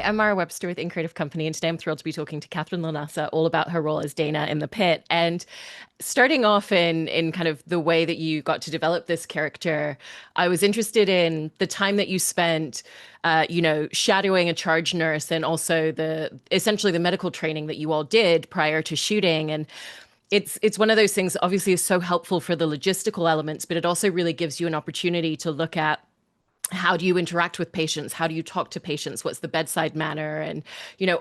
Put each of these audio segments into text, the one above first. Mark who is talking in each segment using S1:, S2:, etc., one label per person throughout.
S1: I'm Mara Webster with In Creative Company, and today I'm thrilled to be talking to Katherine LaNasa all about her role as Dana in the Pit. And starting off in kind of the way that you got to develop this character, I was interested in the time that you spent, shadowing a charge nurse, and also the essentially the medical training that you all did prior to shooting. And it's one of those things that obviously is so helpful for the logistical elements, but it also really gives you an opportunity to look at how do you interact with patients? How do you talk to patients? What's the bedside manner? And,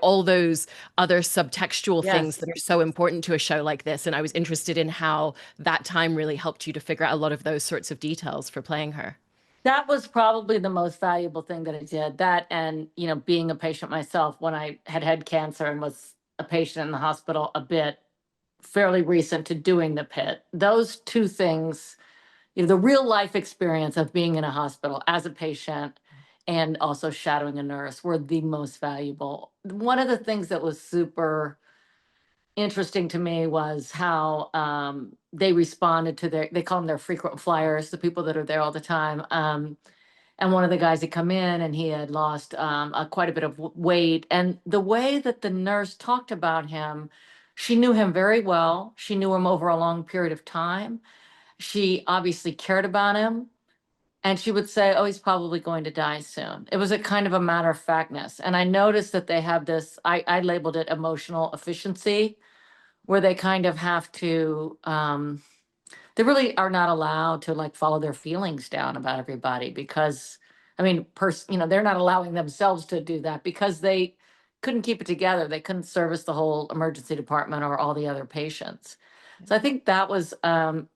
S1: all those other subtextual things
S2: Yes,
S1: that are so important to a show like this. And I was interested in how that time really helped you to figure out a lot of those sorts of details for playing her.
S2: that was probably the most valuable thing that I did. That and, being a patient myself when I had cancer and was a patient in the hospital a bit fairly recent to doing the pit. Those two things, the real life experience of being in a hospital as a patient and also shadowing a nurse were the most valuable. One of the things that was super interesting to me was how they responded to they call them their frequent flyers, the people that are there all the time. And one of the guys had come in and he had lost quite a bit of weight. And the way that the nurse talked about him, she knew him very well. She knew him over a long period of time. She obviously cared about him. And she would say, oh, he's probably going to die soon. It was a kind of a matter of factness. And I noticed that they have this, I labeled it emotional efficiency, where they kind of have to they really are not allowed to like follow their feelings down about everybody because I mean they're not allowing themselves to do that because they couldn't keep it together. They couldn't service the whole emergency department or all the other patients. So I think that was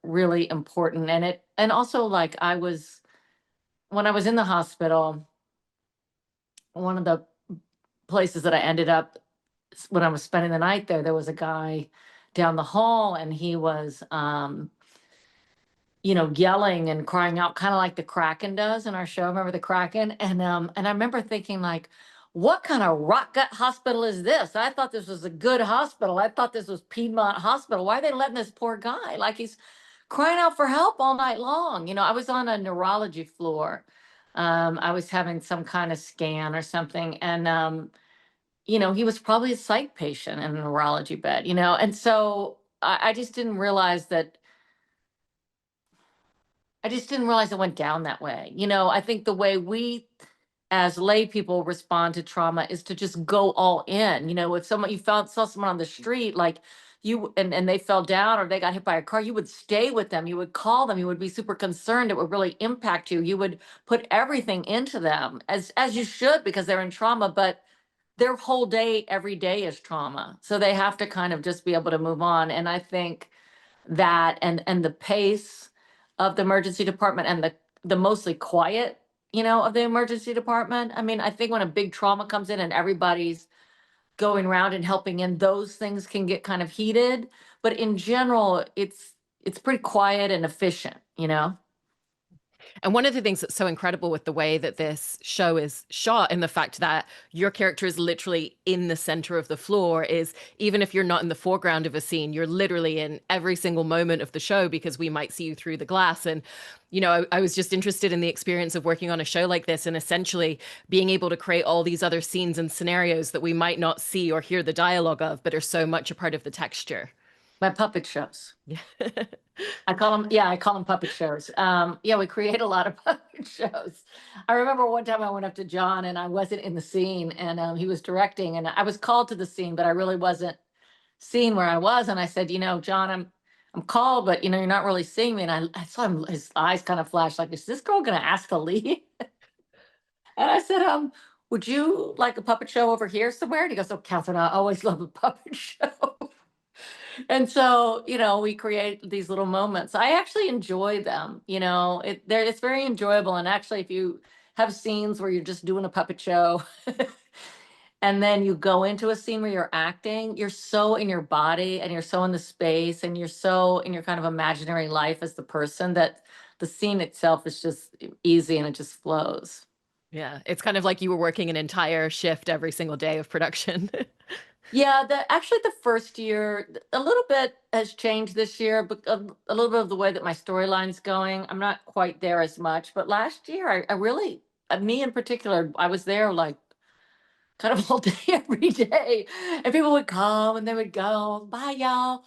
S2: really important. And also, like, I was, when I was in the hospital, one of the places that I ended up when I was spending the night there was a guy down the hall and he was, yelling and crying out, kind of like the Kraken does in our show. Remember the Kraken? And I remember thinking, like, what kind of rock gut hospital is this? I thought this was a good hospital. I thought this was Piedmont Hospital. Why are they letting this poor guy, like, he's crying out for help all night long? I was on a neurology floor. I was having some kind of scan or something, and he was probably a psych patient in a neurology bed, and so I just didn't realize that. I just didn't realize it went down that way. I think the way we as lay people respond to trauma is to just go all in. If someone you saw someone on the street, like you and they fell down or they got hit by a car, you would stay with them, you would call them, you would be super concerned, it would really impact you. You would put everything into them as you should because they're in trauma, but their whole day, every day is trauma. So they have to kind of just be able to move on. And I think that and the pace of the emergency department and the mostly quiet, of the emergency department. I mean, I think when a big trauma comes in and everybody's going around and helping in, those things can get kind of heated. But in general, it's pretty quiet and efficient.
S1: And one of the things that's so incredible with the way that this show is shot, and the fact that your character is literally in the center of the floor, is even if you're not in the foreground of a scene, you're literally in every single moment of the show because we might see you through the glass. And, I was just interested in the experience of working on a show like this and essentially being able to create all these other scenes and scenarios that we might not see or hear the dialogue of, but are so much a part of the texture.
S2: My puppet shows.
S1: Yeah.
S2: I call them puppet shows. Yeah, we create a lot of puppet shows. I remember one time I went up to John and I wasn't in the scene and he was directing and I was called to the scene, but I really wasn't seeing where I was. And I said, John, I'm called, but you're not really seeing me. And I saw him, his eyes kind of flashed like, is this girl gonna ask to leave? And I said, would you like a puppet show over here somewhere? And he goes, oh, Catherine, I always love a puppet show. And so, we create these little moments. I actually enjoy them. It's very enjoyable. And actually, if you have scenes where you're just doing a puppet show and then you go into a scene where you're acting, you're so in your body and you're so in the space and you're so in your kind of imaginary life as the person that the scene itself is just easy and it just flows.
S1: Yeah, it's kind of like you were working an entire shift every single day of production.
S2: Yeah, actually the first year, a little bit has changed this year, but a little bit of the way that my storyline's going. I'm not quite there as much, but last year I really, me in particular, I was there like kind of all day, every day. And people would come and they would go, bye, y'all.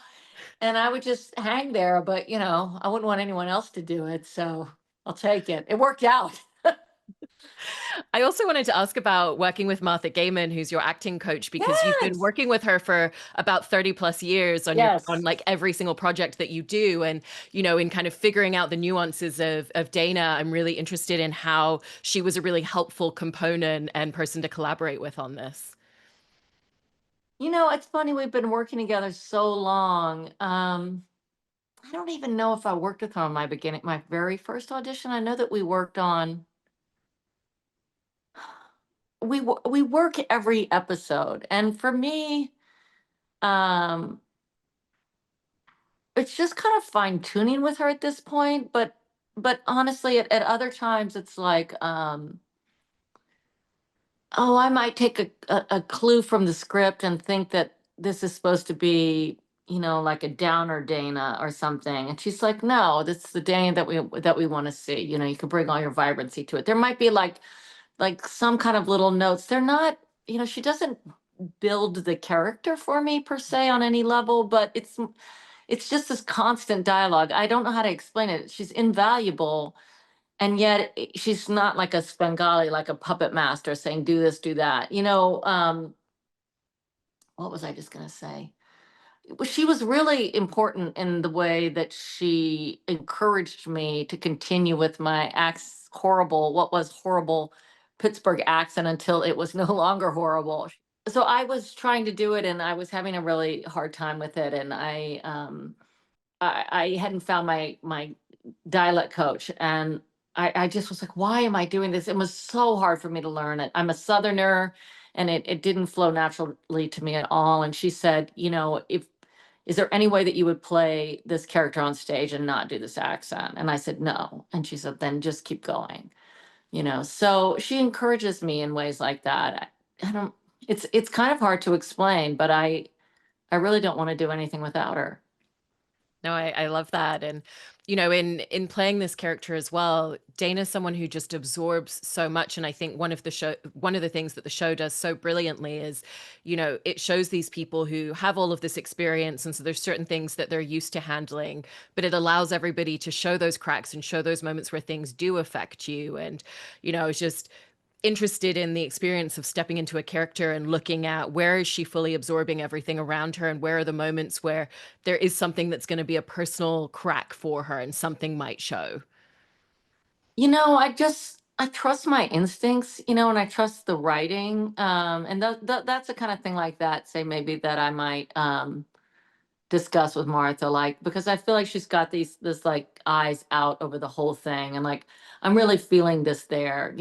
S2: And I would just hang there, but I wouldn't want anyone else to do it. So I'll take it. It worked out.
S1: I also wanted to ask about working with Martha Gayman, who's your acting coach, because you've been
S2: Yes.
S1: working with her for about 30 plus years on
S2: Yes.
S1: like every single project that you do. And, in kind of figuring out the nuances of Dana, I'm really interested in how she was a really helpful component and person to collaborate with on this.
S2: It's funny, we've been working together so long. I don't even know if I worked with her on my very first audition. I know that we work every episode. And for me, um, it's just kind of fine tuning with her at this point. But honestly, at other times it's like, oh, I might take a clue from the script and think that this is supposed to be, like a downer Dana or something. And she's like, no, this is the Dana that we want to see. You can bring all your vibrancy to it. There might be like some kind of little notes. They're not, she doesn't build the character for me per se on any level, but it's just this constant dialogue. I don't know how to explain it. She's invaluable, and yet she's not like a Svengali, like a puppet master saying, do this, do that. What was I just going to say? She was really important in the way that she encouraged me to continue with my what was horrible Pittsburgh accent until it was no longer horrible. So I was trying to do it and I was having a really hard time with it. And I hadn't found my dialect coach, and I just was like, why am I doing this? It was so hard for me to learn it. I'm a Southerner, and it didn't flow naturally to me at all. And she said, if is there any way that you would play this character on stage and not do this accent? And I said, no. And she said, then just keep going. So she encourages me in ways like that. I don't, it's kind of hard to explain, but I really don't want to do anything without her.
S1: No, I love that. And, in playing this character as well, Dana's someone who just absorbs so much. And I think one of the things that the show does so brilliantly is, it shows these people who have all of this experience. And so there's certain things that they're used to handling, but it allows everybody to show those cracks and show those moments where things do affect you. And, it's just interested in the experience of stepping into a character and looking at where is she fully absorbing everything around her, and where are the moments where there is something that's going to be a personal crack for her and something might show.
S2: I trust my instincts, and I trust the writing. And that's the kind of thing like that, say maybe that I might discuss with Martha, like, because I feel like she's got this like eyes out over the whole thing, and like I'm really feeling this there.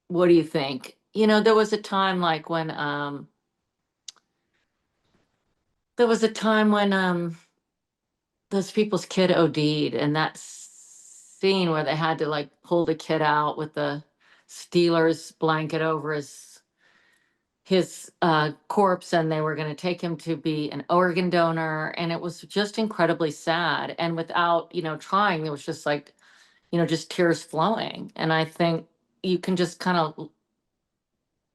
S2: What do you think? There was a time like when there was a time when those people's kid OD'd, and that scene where they had to like pull the kid out with the Steelers blanket over his corpse, and they were going to take him to be an organ donor, and it was just incredibly sad. And without trying, it was just like just tears flowing. And I think you can just kind of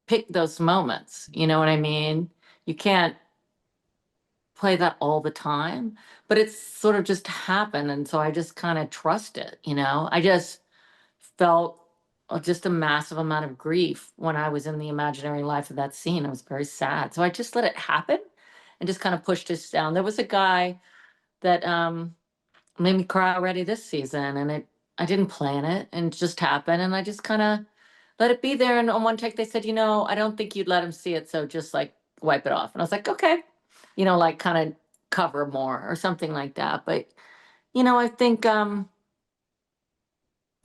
S2: pick those moments. You know what I mean? You can't play that all the time, but it's sort of just happened. And so I just kind of trust it. I just felt just a massive amount of grief when I was in the imaginary life of that scene. It was very sad. So I just let it happen and just kind of pushed this down. There was a guy that made me cry already this season, and I didn't plan it, and it just happened, and I just kind of let it be there. And on one take they said, I don't think you'd let him see it, so just like wipe it off. And I was like, okay, like kind of cover more or something like that. But you know, I think um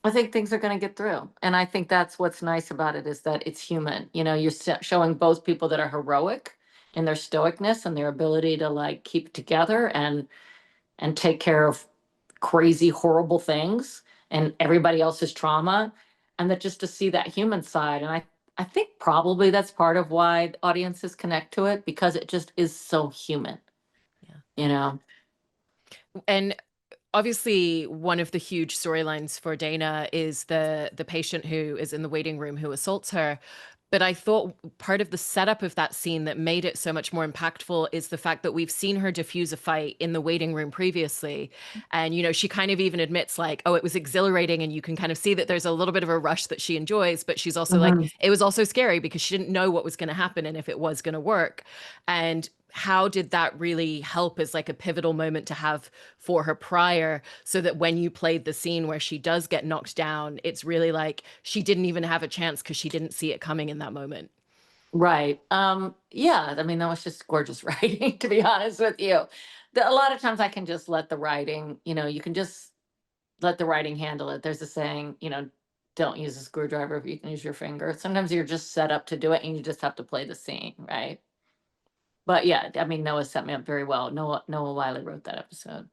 S2: I think things are going to get through. And I think that's what's nice about it, is that it's human. You're showing both people that are heroic in their stoicness and their ability to like keep it together and take care of crazy, horrible things and everybody else's trauma. And that just to see that human side. And I think probably that's part of why audiences connect to it, because it just is so human,
S1: Yeah.
S2: you know?
S1: And obviously one of the huge storylines for Dana is the patient who is in the waiting room who assaults her. But I thought part of the setup of that scene that made it so much more impactful is the fact that we've seen her diffuse a fight in the waiting room previously. And, she kind of even admits, like, oh, it was exhilarating. And you can kind of see that there's a little bit of a rush that she enjoys, but she's also like,
S2: Mhm.
S1: it was also scary because she didn't know what was going to happen and if it was going to work. And how did that really help as like a pivotal moment to have for her prior, so that when you played the scene where she does get knocked down, it's really like she didn't even have a chance because she didn't see it coming in that moment.
S2: Right. Yeah, I mean, that was just gorgeous writing, to be honest with you. A lot of times I can just let the writing, you can just let the writing handle it. There's a saying, don't use a screwdriver if you can use your finger. Sometimes you're just set up to do it and you just have to play the scene, right? But yeah, I mean, Noah set me up very well. Noah Wiley wrote that episode.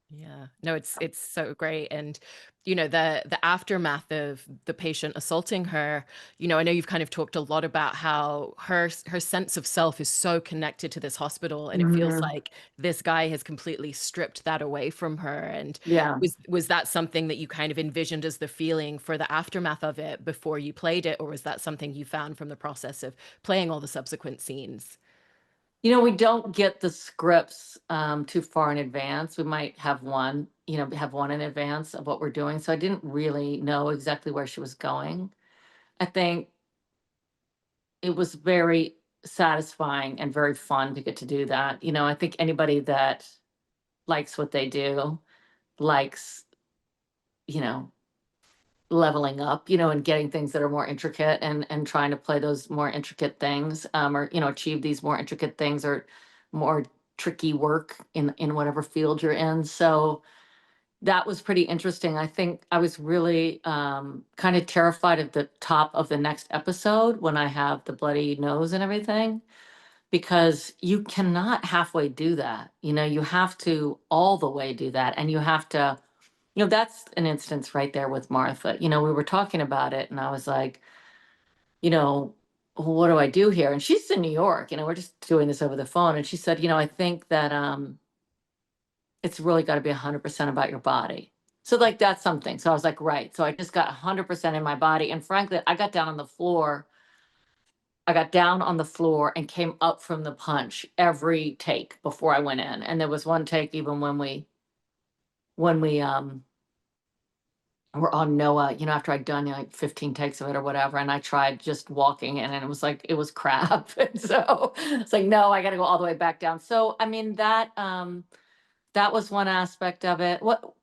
S1: Yeah. No, it's so great. And the aftermath of the patient assaulting her, I know you've kind of talked a lot about how her sense of self is so connected to this hospital, and it feels
S2: Mhm.
S1: like this guy has completely stripped that away from her. And
S2: Yeah.
S1: was that something that you kind of envisioned as the feeling for the aftermath of it before you played it, or was that something you found from the process of playing all the subsequent scenes?
S2: We don't get the scripts too far in advance. We might have one in advance of what we're doing. So I didn't really know exactly where she was going. I think it was very satisfying and very fun to get to do that. I think anybody that likes what they do likes, you know, leveling up, and getting things that are more intricate and trying to play those more intricate things, or, achieve these more intricate things or more tricky work in whatever field you're in. So that was pretty interesting. I think I was really kind of terrified at the top of the next episode when I have the bloody nose and everything, because you cannot halfway do that. You have to all the way do that. And you have to, that's an instance right there with Martha. We were talking about it and I was like, you know, what do I do here? And she's in New York, we're just doing this over the phone. And she said, I think that it's really got to be 100% about your body. So like that's something. So I was like, right. So I just got 100% in my body. And frankly, I got down on the floor. I got down on the floor and came up from the punch every take before I went in. And there was one take even when we were on Noah, after I'd done like 15 takes of it or whatever, and I tried just walking in and it was like it was crap. And so it's like, no, I gotta go all the way back down. So I mean that was one aspect of it. What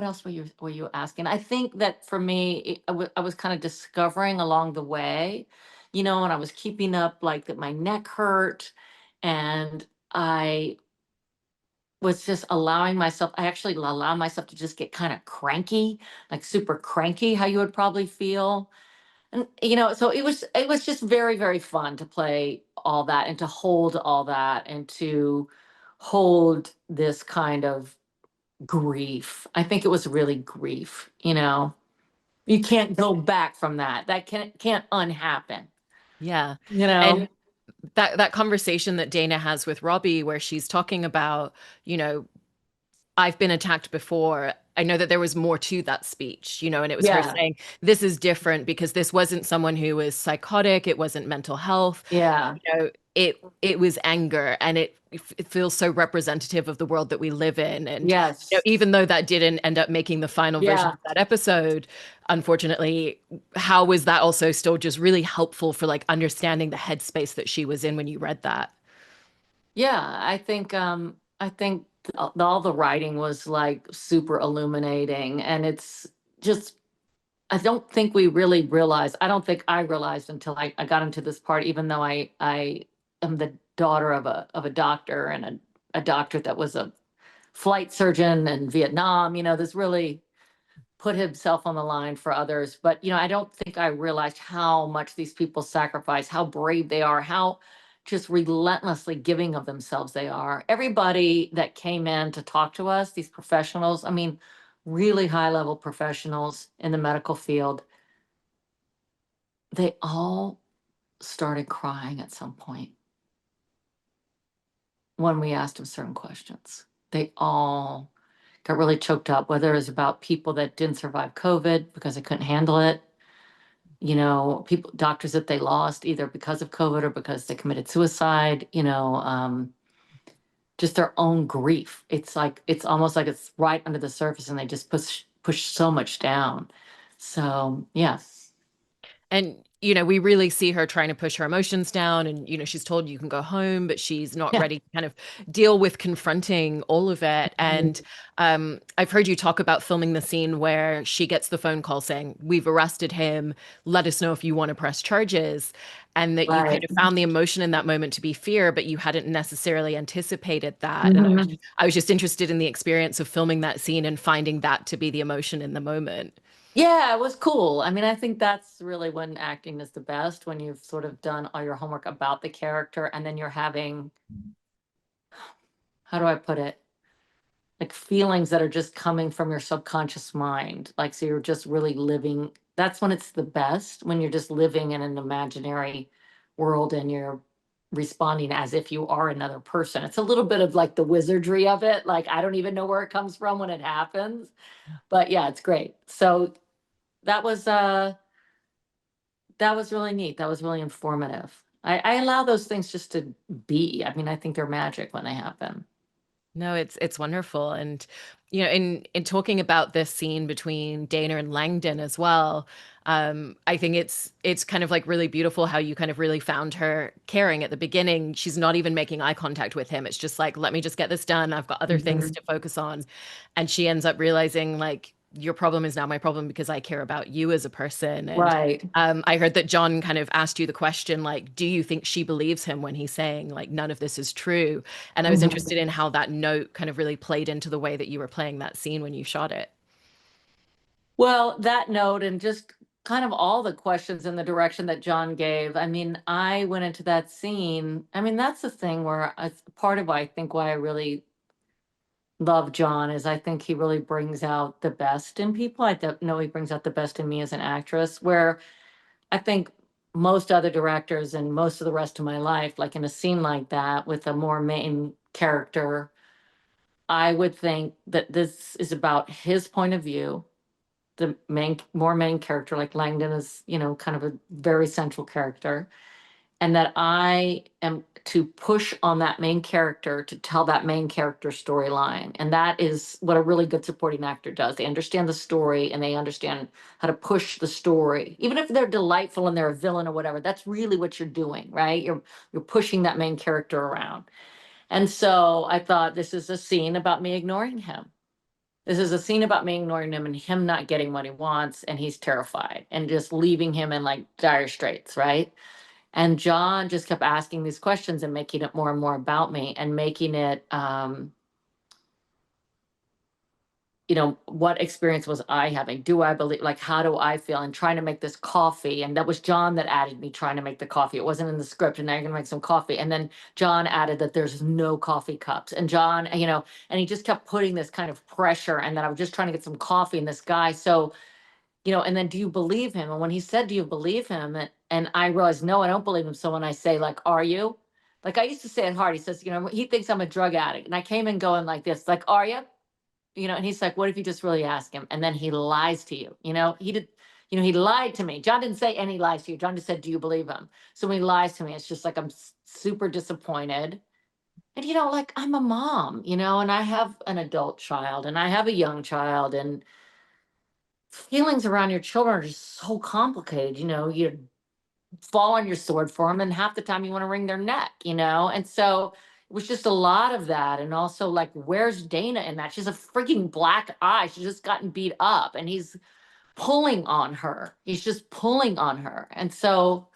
S2: else were you asking? I think that for me, I was kind of discovering along the way, and I was keeping up like that my neck hurt, and I was just allowing myself. I actually allow myself to just get kind of cranky, like super cranky, how you would probably feel. And so it was just very, very fun to play all that and to hold all that and to hold this kind of grief. I think it was really grief. You can't go back from that. That can't unhappen.
S1: Yeah.
S2: You know?
S1: And that conversation that Dana has with Robbie, where she's talking about, you know, I've been attacked before. I know that there was more to that speech, and it was her
S2: Yeah.
S1: saying, this is different because this wasn't someone who was psychotic, it wasn't mental health.
S2: Yeah.
S1: It was anger, and it feels so representative of the world that we live in. And
S2: Yes.
S1: even though that didn't end up making the final version
S2: Yeah.
S1: of that episode, unfortunately, how was that also still just really helpful for like understanding the headspace that she was in when you read that?
S2: Yeah. I think all the writing was like super illuminating, and it's just I don't think we really realized. I don't think I realized until I got into this part, even though I am the daughter of a doctor and a doctor that was a flight surgeon in Vietnam, this really put himself on the line for others. But, I don't think I realized how much these people sacrifice, how brave they are, how just relentlessly giving of themselves they are. Everybody that came in to talk to us, these professionals, I mean, really high level professionals in the medical field, they all started crying at some point when we asked them certain questions. They all got really choked up, whether it was about people that didn't survive COVID because they couldn't handle it, people, doctors that they lost either because of COVID or because they committed suicide, just their own grief. It's like, it's almost like it's right under the surface and they just push so much down. So, yes.
S1: And, you know, we really see her trying to push her emotions down. And, you know, she's told you can go home, but she's not
S2: Yeah.
S1: ready to kind of deal with confronting all of it. And I've heard you talk about filming the scene where she gets the phone call saying, "We've arrested him. Let us know if you want to press charges." And that you kind
S2: Right.
S1: of found the emotion in that moment to be fear, but you hadn't necessarily anticipated that. And
S2: Mhm.
S1: I was just interested in the experience of filming that scene and finding that to be the emotion in the moment.
S2: Yeah, it was cool. I mean, I think that's really when acting is the best, when you've sort of done all your homework about the character and then you're having, how do I put it? Like feelings that are just coming from your subconscious mind. Like, so you're just really living. That's when it's the best, when you're just living in an imaginary world and you're responding as if you are another person. It's a little bit of like the wizardry of it. Like, I don't even know where it comes from when it happens. But yeah, it's great. So that was that was really neat. That was really informative. I allow those things just to be. I mean, I think they're magic when they happen.
S1: No, it's wonderful. And you know, in talking about this scene between Dana and Langdon as well, I think it's kind of like really beautiful how you kind of really found her caring at the beginning. She's not even making eye contact with him. It's just like, let me just get this done. I've got other things
S2: Mhm.
S1: to focus on. And she ends up realizing like your problem is now my problem because I care about you as a person. And
S2: Right.
S1: I heard that John kind of asked you the question, like, do you think she believes him when he's saying like none of this is true? And I was
S2: Mhm.
S1: interested in how that note kind of really played into the way that you were playing that scene when you shot it.
S2: Well, that note and just kind of all the questions in the direction that John gave. I mean, I went into that scene. I mean, that's the thing where part of why I think why I really love John is I think he really brings out the best in people. I don't know he brings out the best in me as an actress, where I think most other directors and most of the rest of my life, like in a scene like that with a more main character, I would think that this is about his point of view, the more main character, like Langdon is, kind of a very central character, and that I am to push on that main character to tell that main character storyline. And that is what a really good supporting actor does. They understand the story and they understand how to push the story. Even if they're delightful and they're a villain or whatever, that's really what you're doing, right? You're pushing that main character around. And so I thought this is a scene about me ignoring him. This is a scene about me ignoring him and him not getting what he wants, and he's terrified and just leaving him in like dire straits, right? And John just kept asking these questions and making it more and more about me and making it, what experience was I having? Do I believe, like, how do I feel? And trying to make this coffee. And that was John that added me trying to make the coffee. It wasn't in the script. And now you're going to make some coffee. And then John added that there's no coffee cups. And John, and he just kept putting this kind of pressure. And that I was just trying to get some coffee in this guy. So, and then do you believe him? And when he said, do you believe him? And I realized, no, I don't believe him. So when I say, like, are you? Like I used to say it hard. He says, he thinks I'm a drug addict. And I came in going like this, like, are you? And he's like, what if you just really ask him? And then he lies to you. He did, he lied to me. John didn't say any lies to you. John just said, do you believe him? So when he lies to me, it's just like I'm super disappointed. And like I'm a mom, and I have an adult child and I have a young child, and feelings around your children are just so complicated. You fall on your sword for them, and half the time you want to wring their neck, and so it was just a lot of that. And also, like, where's Dana in that? She's a freaking black eye. She's just gotten beat up and he's pulling on her. He's just pulling on her. And so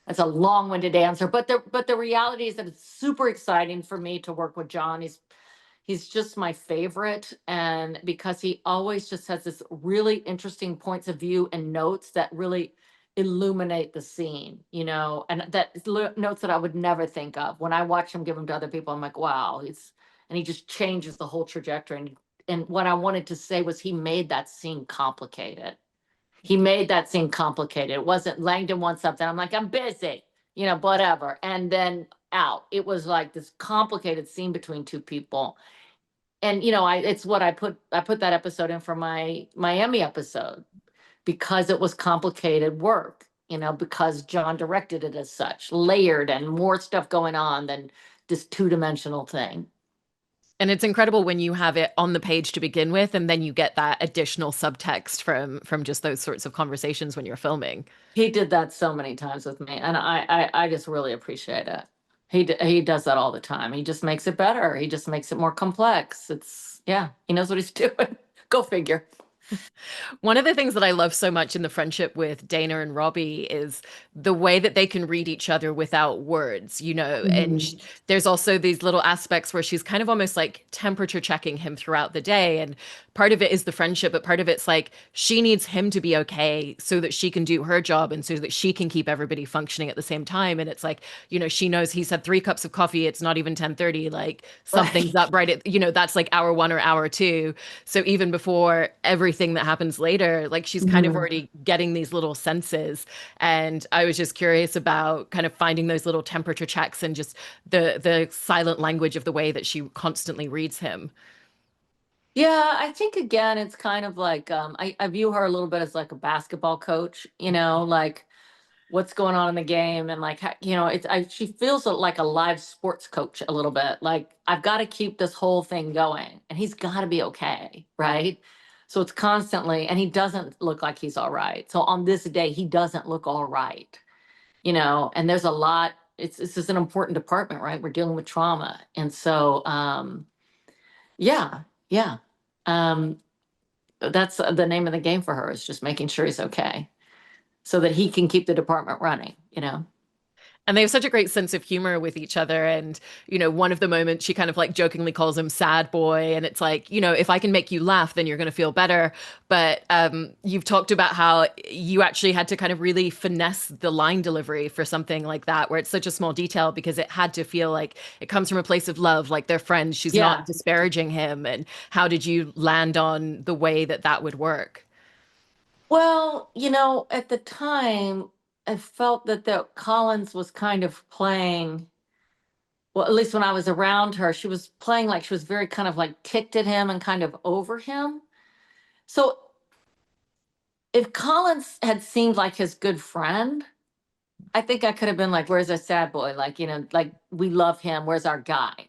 S2: that's a long-winded answer, but the reality is that it's super exciting for me to work with John. He's just my favorite, and because he always just has this really interesting points of view and notes that really illuminate the scene, and notes that I would never think of. When I watch him give them to other people, I'm like, wow, and he just changes the whole trajectory. And what I wanted to say was he made that scene complicated. He made that scene complicated. It wasn't Langdon wants something. I'm like, I'm busy, whatever. And then out. It was like this complicated scene between two people. And it's what I put that episode in for my Miami episode because it was complicated work. because John directed it as such, layered and more stuff going on than this two-dimensional thing.
S1: And it's incredible when you have it on the page to begin with, and then you get that additional subtext from just those sorts of conversations when you're filming.
S2: He did that so many times with me, and I just really appreciate it. He does that all the time. He just makes it better. He just makes it more complex. Yeah, he knows what he's doing. Go figure.
S1: One of the things that I love so much in the friendship with Dana and Robbie is the way that they can read each other without words, and
S2: Mhm.
S1: there's also these little aspects where she's kind of almost like temperature checking him throughout the day. And part of it is the friendship, but part of it's like she needs him to be okay so that she can do her job and so that she can keep everybody functioning at the same time. And it's like, she knows he's had 3 cups of coffee. It's not even 10:30. Like something's
S2: Right.
S1: up right at, that's like hour one or hour two. So even before everything that happens later, like she's kind of
S2: Mhm.
S1: already getting these little senses. And I was just curious about kind of finding those little temperature checks and just the silent language of the way that she constantly reads him.
S2: Yeah, I think again, it's kind of like I view her a little bit as like a basketball coach, like what's going on in the game and like she feels like a live sports coach a little bit. Like I've got to keep this whole thing going, and he's got to be okay, right? So it's constantly, and he doesn't look like he's all right. So on this day, he doesn't look all right, and there's a lot. This is an important department, right? We're dealing with trauma, and so yeah, yeah. Um, that's the name of the game for her, is just making sure he's okay so that he can keep the department running.
S1: And they have such a great sense of humor with each other. And, one of the moments she kind of like jokingly calls him sad boy. And it's like, if I can make you laugh, then you're going to feel better. But you've talked about how you actually had to kind of really finesse the line delivery for something like that, where it's such a small detail because it had to feel like it comes from a place of love, like they're friends. She's not
S2: Yeah.
S1: disparaging him. And how did you land on the way that that would work?
S2: Well, at the time, I felt that Collins was kind of playing, well, at least when I was around her, she was playing like she was very kind of like ticked at him and kind of over him. So if Collins had seemed like his good friend, I think I could have been like, where's our sad boy? Like, like we love him. Where's our guy?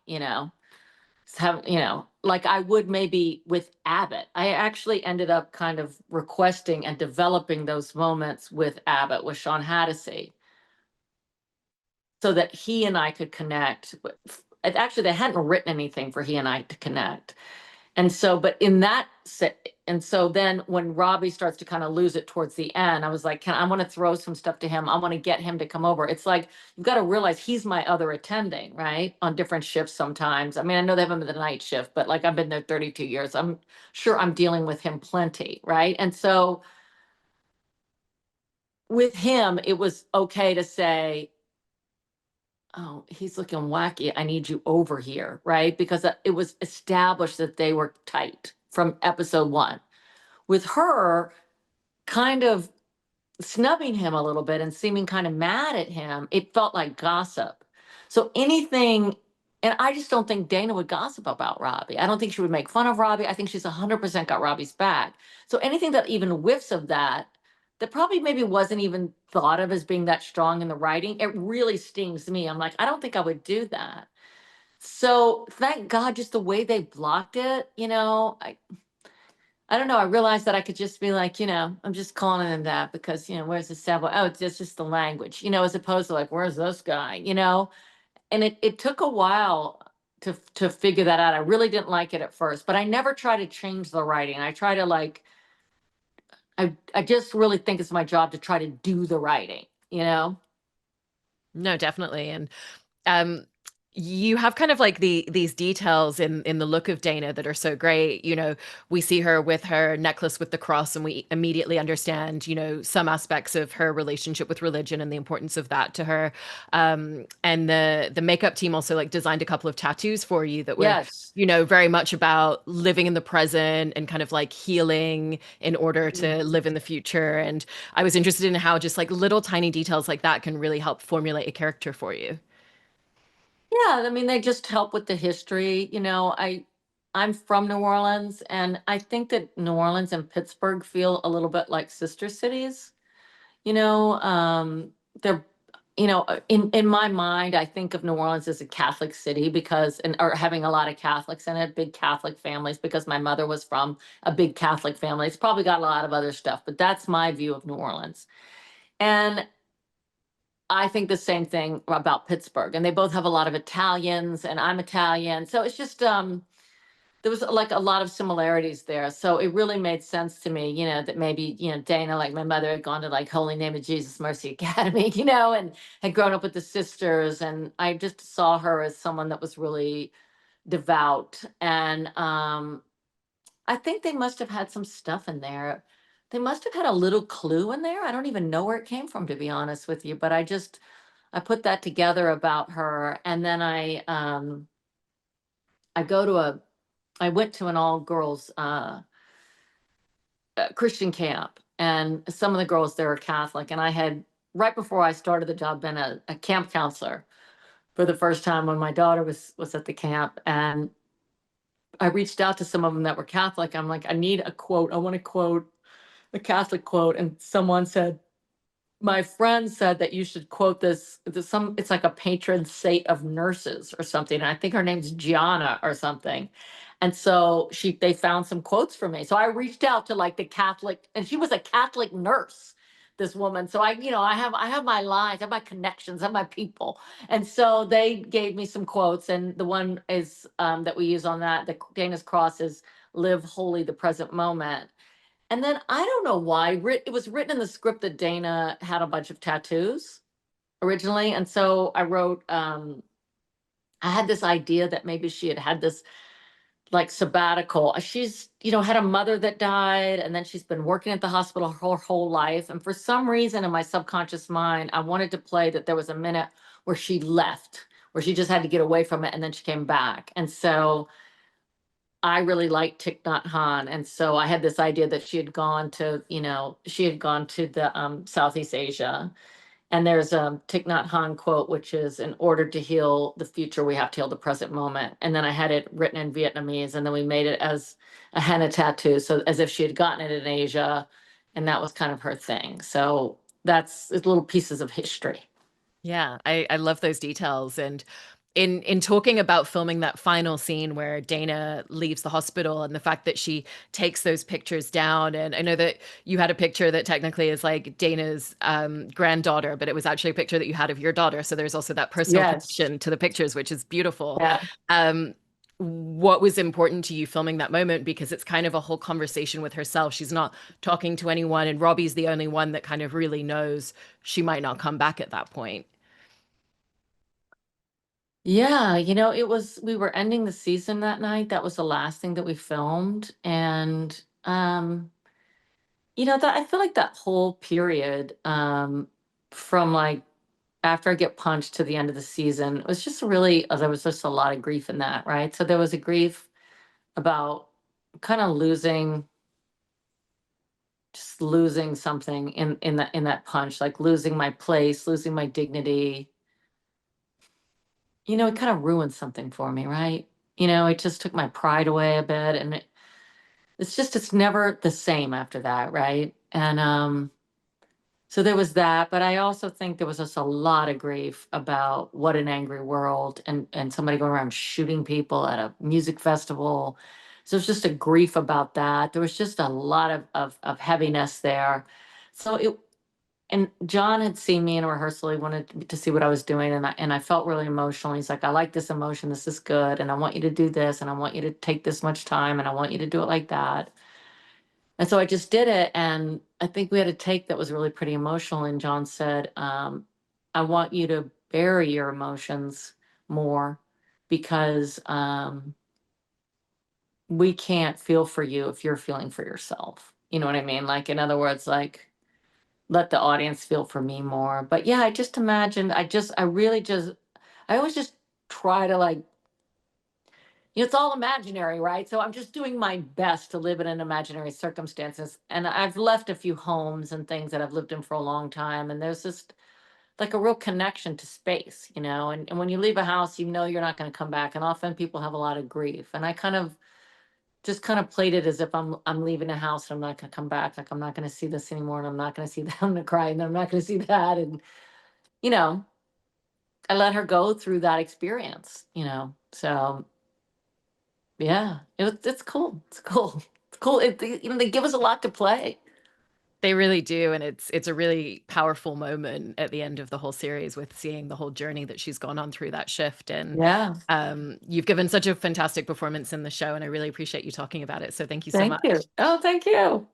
S2: Like I would maybe with Abbott. I actually ended up kind of requesting and developing those moments with Abbott, with Sean Hattasey, so that he and I could connect. Actually, they hadn't written anything for he and I to connect. And so, but in that, and so then when Robbie starts to kind of lose it towards the end, I was like, I want to throw some stuff to him. I want to get him to come over. It's like, you've got to realize he's my other attending, right? On different shifts sometimes. I mean, I know they have him in the night shift, but like I've been there 32 years. I'm sure I'm dealing with him plenty, right? And so with him, it was okay to say, oh, he's looking wacky. I need you over here, right? Because it was established that they were tight from episode one. With her, kind of snubbing him a little bit and seeming kind of mad at him, it felt like gossip. So anything, and I just don't think Dana would gossip about Robbie. I don't think she would make fun of Robbie. I think she's 100% got Robbie's back. So anything that even whiffs of that, that probably maybe wasn't even thought of as being that strong in the writing, it really stings me. I'm like, I don't think I would do that. So thank God, just the way they blocked it, I don't know. I realized that I could just be like, I'm just calling him that because, where's the sample? Oh, it's just the language, as opposed to like, where's this guy? And it took a while to figure that out. I really didn't like it at first, but I never try to change the writing. I try to like, I just really think it's my job to try to do the writing.
S1: No, definitely. And um you have kind of like these details in the look of Dana that are so great. We see her with her necklace with the cross, and we immediately understand, some aspects of her relationship with religion and the importance of that to her. And the makeup team also like designed a couple of tattoos for you that were,
S2: Yes.
S1: very much about living in the present and kind of like healing in order to live in the future. And I was interested in how just like little tiny details like that can really help formulate a character for you.
S2: Yeah, I mean, they just help with the history. I'm from New Orleans, and I think that New Orleans and Pittsburgh feel a little bit like sister cities. You know, they're, in my mind, I think of New Orleans as a Catholic city because, and or having a lot of Catholics in it, big Catholic families, because my mother was from a big Catholic family. It's probably got a lot of other stuff, but that's my view of New Orleans. And I think the same thing about Pittsburgh. And they both have a lot of Italians, and I'm Italian. So it's just, there was like a lot of similarities there. So it really made sense to me, that maybe, Dana, like my mother, had gone to like Holy Name of Jesus Mercy Academy, and had grown up with the sisters. And I just saw her as someone that was really devout. And I think they must have had some stuff in there. They must have had a little clue in there. I don't even know where it came from, to be honest with you, but I put that together about her. And then I go to a I went to an all girls Christian camp, and some of the girls there are Catholic. And I had, right before I started the job, been a camp counselor for the first time when my daughter was at the camp. And I reached out to some of them that were Catholic. I'm like, I need a quote. I want to quote a Catholic quote. And someone said, my friend said that you should quote this. It's like a patron saint of nurses or something. And I think her name's Gianna or something. And so they found some quotes for me. So I reached out to like the Catholic, and she was a Catholic nurse, this woman. So I have my lines, I have my connections, I have my people. And so they gave me some quotes. And the one is that we use on that, the Dana's cross is live holy the present moment. And then I don't know why, it was written in the script that Dana had a bunch of tattoos originally. And so I had this idea that maybe she had had this like sabbatical. She's, had a mother that died, and then she's been working at the hospital her whole life. And for some reason in my subconscious mind, I wanted to play that there was a minute where she left, where she just had to get away from it, and then she came back. And so I really liked Thich Nhat Hanh. And so I had this idea that she had gone to the Southeast Asia. And there's a Thich Nhat Hanh quote, which is, in order to heal the future, we have to heal the present moment. And then I had it written in Vietnamese, and then we made it as a henna tattoo. So as if she had gotten it in Asia, and that was kind of her thing. So it's little pieces of history.
S1: Yeah, I love those details. And in talking about filming that final scene where Dana leaves the hospital and the fact that she takes those pictures down, and I know that you had a picture that technically is like Dana's granddaughter, but it was actually a picture that you had of your daughter. So there's also that personal
S2: Yes.
S1: connection to the pictures, which is beautiful.
S2: Yeah.
S1: Um, what was important to you filming that moment? Because it's kind of a whole conversation with herself. She's not talking to anyone, and Robbie's the only one that kind of really knows she might not come back at that point.
S2: Yeah, we were ending the season that night. That was the last thing that we filmed. And that I feel like that whole period, from like after I get punched to the end of the season, it was just really, there was just a lot of grief in that, right? So there was a grief about kind of just losing something in that punch, like losing my place, losing my dignity. It kind of ruined something for me, right? It just took my pride away a bit, and it's never the same after that, right? And so there was that. But I also think there was just a lot of grief about what an angry world, and somebody going around shooting people at a music festival. So it's just a grief about that. There was just a lot of heaviness there. So and John had seen me in rehearsal. He wanted to see what I was doing, and I felt really emotional. He's like, I like this emotion. This is good. And I want you to do this, and I want you to take this much time, and I want you to do it like that. And so I just did it. And I think we had a take that was really pretty emotional. And John said, I want you to bury your emotions more, because we can't feel for you if you're feeling for yourself. You know what I mean? Like, in other words, like, let the audience feel for me more. But yeah, I just imagined, I always just try to like, it's all imaginary, right? So I'm just doing my best to live in an imaginary circumstances. And I've left a few homes and things that I've lived in for a long time. And there's just like a real connection to space, and when you leave a house, you're not going to come back. And often people have a lot of grief. And I kind of just kind of played it as if I'm leaving the house and I'm not gonna come back. Like I'm not gonna see this anymore, and I'm not gonna see that. I'm gonna cry, and then I'm not gonna see that. And you know, I let her go through that experience. So yeah, it's cool. It's cool. It's cool. They give us a lot to play.
S1: They really do, and it's a really powerful moment at the end of the whole series with seeing the whole journey that she's gone on through that shift. And
S2: Yeah.
S1: you've given such a fantastic performance in the show, and I really appreciate you talking about it. So thank you so
S2: Thank you.
S1: much.
S2: Oh, thank you.